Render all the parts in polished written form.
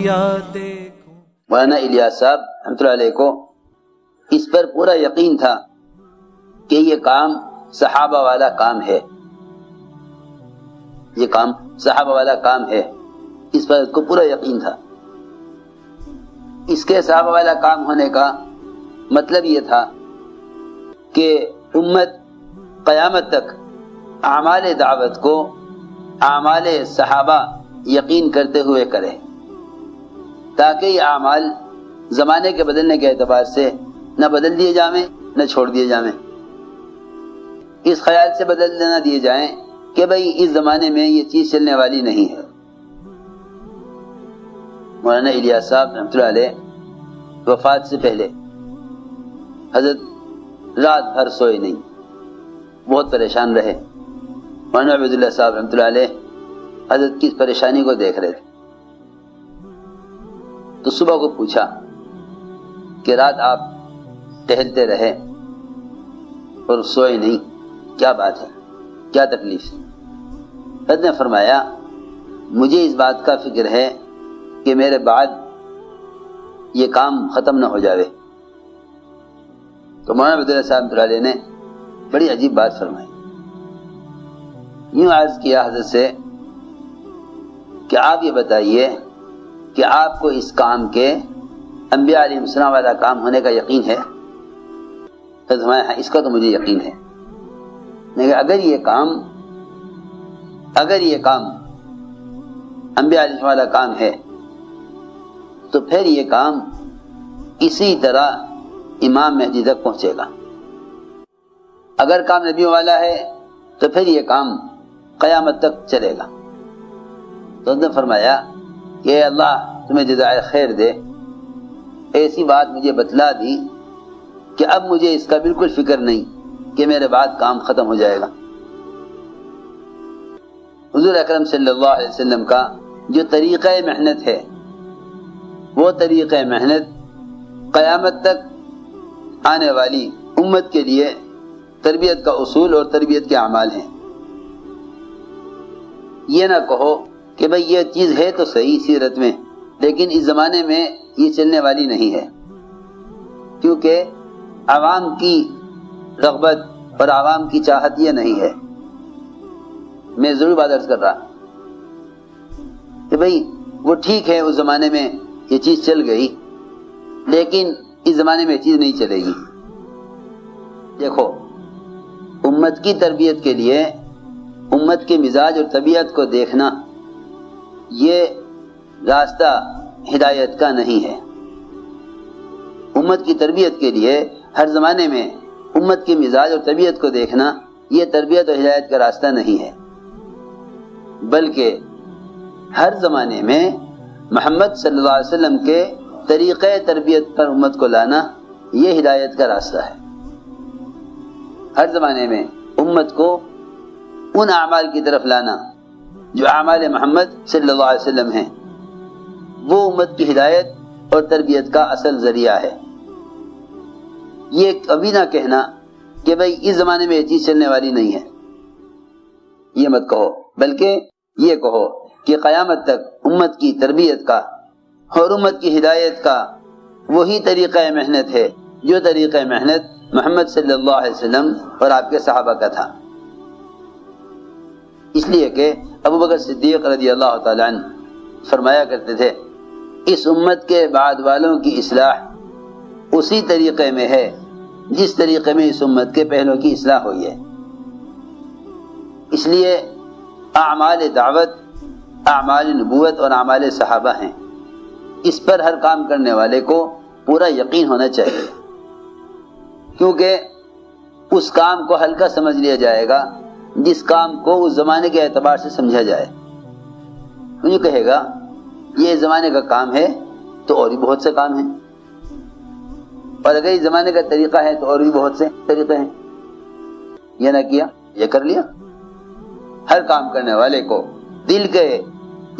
کیا دیکھوں. مولانا الیاس صاحب رحمۃ اللہ علیہ کو اس پر پورا یقین تھا کہ یہ کام صحابہ والا کام ہے، یہ کام صحابہ والا کام ہے، اس پر اس کو پورا یقین تھا. اس کے صحابہ والا کام ہونے کا مطلب یہ تھا کہ امت قیامت تک اعمال دعوت کو اعمال صحابہ یقین کرتے ہوئے کرے، تاکہ یہ اعمال زمانے کے بدلنے کے اعتبار سے نہ بدل دیے جائیں نہ چھوڑ دیے جائیں، اس خیال سے بدل نہ دیے جائیں کہ بھئی اس زمانے میں یہ چیز چلنے والی نہیں ہے. مولانا الیاس صاحب رحمۃ اللہ علیہ وفات سے پہلے حضرت رات بھر سوئے نہیں، بہت پریشان رہے. مولانا عبید اللہ صاحب رحمۃ اللہ علیہ حضرت کی اس پریشانی کو دیکھ رہے تھے، تو صبح کو پوچھا کہ رات آپ ٹہلتے رہے اور سوئے نہیں، کیا بات ہے، کیا تکلیف ہے؟ حضرت نے فرمایا مجھے اس بات کا فکر ہے کہ میرے بعد یہ کام ختم نہ ہو جاوے. تو مولانا عبید اللہ صاحب رحمۃ اللہ علیہ نے بڑی عجیب بات فرمائی. یوں عرض کیا حضرت سے کہ آپ یہ بتائیے کہ آپ کو اس کام کے انبیاء علیہ السلام والا کام ہونے کا یقین ہے؟ تو ہاں اس کا تو مجھے یقین ہے، لیکن اگر یہ کام انبیاء علیہ السلام والا کام ہے تو پھر یہ کام اسی طرح امام مہدی تک پہنچے گا. اگر کام نبیوں والا ہے تو پھر یہ کام قیامت تک چلے گا. تو اس نے فرمایا کہ اللہ تمہیں جزائے خیر دے، ایسی بات مجھے بتلا دی کہ اب مجھے اس کا بالکل فکر نہیں کہ میرے بعد کام ختم ہو جائے گا. حضور اکرم صلی اللہ علیہ وسلم کا جو طریقہ محنت ہے، وہ طریقہ محنت قیامت تک آنے والی امت کے لیے تربیت کا اصول اور تربیت کے اعمال ہیں. یہ نہ کہو کہ بھئی یہ چیز ہے تو صحیح سیرت میں، لیکن اس زمانے میں یہ چلنے والی نہیں ہے، کیونکہ عوام کی رغبت اور عوام کی چاہت یہ نہیں ہے. میں ضرور بات عرض کر رہا کہ بھئی وہ ٹھیک ہے، اس زمانے میں یہ چیز چل گئی، لیکن اس زمانے میں یہ چیز نہیں چلے گی. دیکھو، امت کی تربیت کے لیے امت کے مزاج اور طبیعت کو دیکھنا یہ راستہ ہدایت کا نہیں ہے. امت کی تربیت کے لیے ہر زمانے میں امت کے مزاج اور طبیعت کو دیکھنا یہ تربیت اور ہدایت کا راستہ نہیں ہے، بلکہ ہر زمانے میں محمد صلی اللہ علیہ وسلم کے طریقہ تربیت پر امت کو لانا یہ ہدایت کا راستہ ہے. ہر زمانے میں امت کو ان اعمال کی طرف لانا جو اعمال محمد صلی اللہ علیہ وسلم ہیں، وہ امت کی ہدایت اور تربیت کا اصل ذریعہ ہے. یہ کبھی نہ کہنا کہ بھئی اس زمانے میں یہ چیز چلنے والی نہیں ہے، یہ مت کہو، بلکہ یہ کہو کہ قیامت تک امت کی تربیت کا اور امت کی ہدایت کا وہی طریقہ محنت ہے جو طریقہ محنت محمد صلی اللہ علیہ وسلم اور آپ کے صحابہ کا تھا. اس لیے کہ ابو بکر صدیق رضی اللہ تعالیٰ عنہ فرمایا کرتے تھے اس امت کے بعد والوں کی اصلاح اسی طریقے میں ہے جس طریقے میں اس امت کے پہلوں کی اصلاح ہوئی ہے. اس لیے اعمال دعوت، اعمال نبوت اور اعمال صحابہ ہیں، اس پر ہر کام کرنے والے کو پورا یقین ہونا چاہیے، کیونکہ اس کام کو ہلکا سمجھ لیا جائے گا جس کام کو اس زمانے کے اعتبار سے سمجھا جائے. یہ کہے گا یہ زمانے کا کام ہے تو اور بھی بہت سے کام ہیں، اور اگر اس زمانے کا طریقہ ہے تو اور بھی بہت سے طریقے ہیں. یہ نہ کیا، یہ کر لیا. ہر کام کرنے والے کو دل کے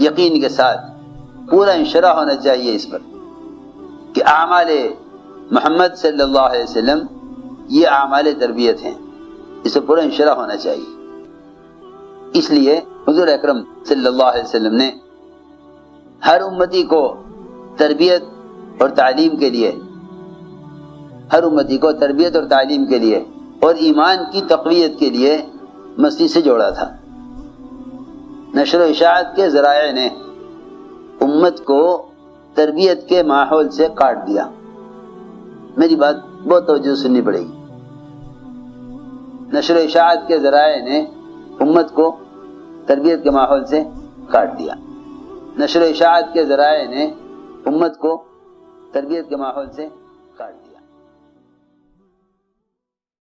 یقین کے ساتھ پورا انشراح ہونا چاہیے اس پر کہ اعمال محمد صلی اللہ علیہ وسلم یہ اعمال تربیت ہیں، اسے پورا انشراح ہونا چاہیے. اس لیے حضور اکرم صلی اللہ علیہ وسلم نے ہر امتی کو تربیت اور تعلیم کے لیے، ہر امتی کو تربیت اور تعلیم کے لیے اور ایمان کی تقویت کے لیے مسجد سے جوڑا تھا۔ نشر و اشاعت کے ذرائع نے امت کو تربیت کے ماحول سے کاٹ دیا۔ میری بات بہت توجہ سننی پڑے گی۔ نشر و اشاعت کے ذرائع نے امت کو تربیت کے ماحول سے کاٹ دیا۔ نشر و اشاعت کے ذرائع نے امت کو تربیت کے ماحول سے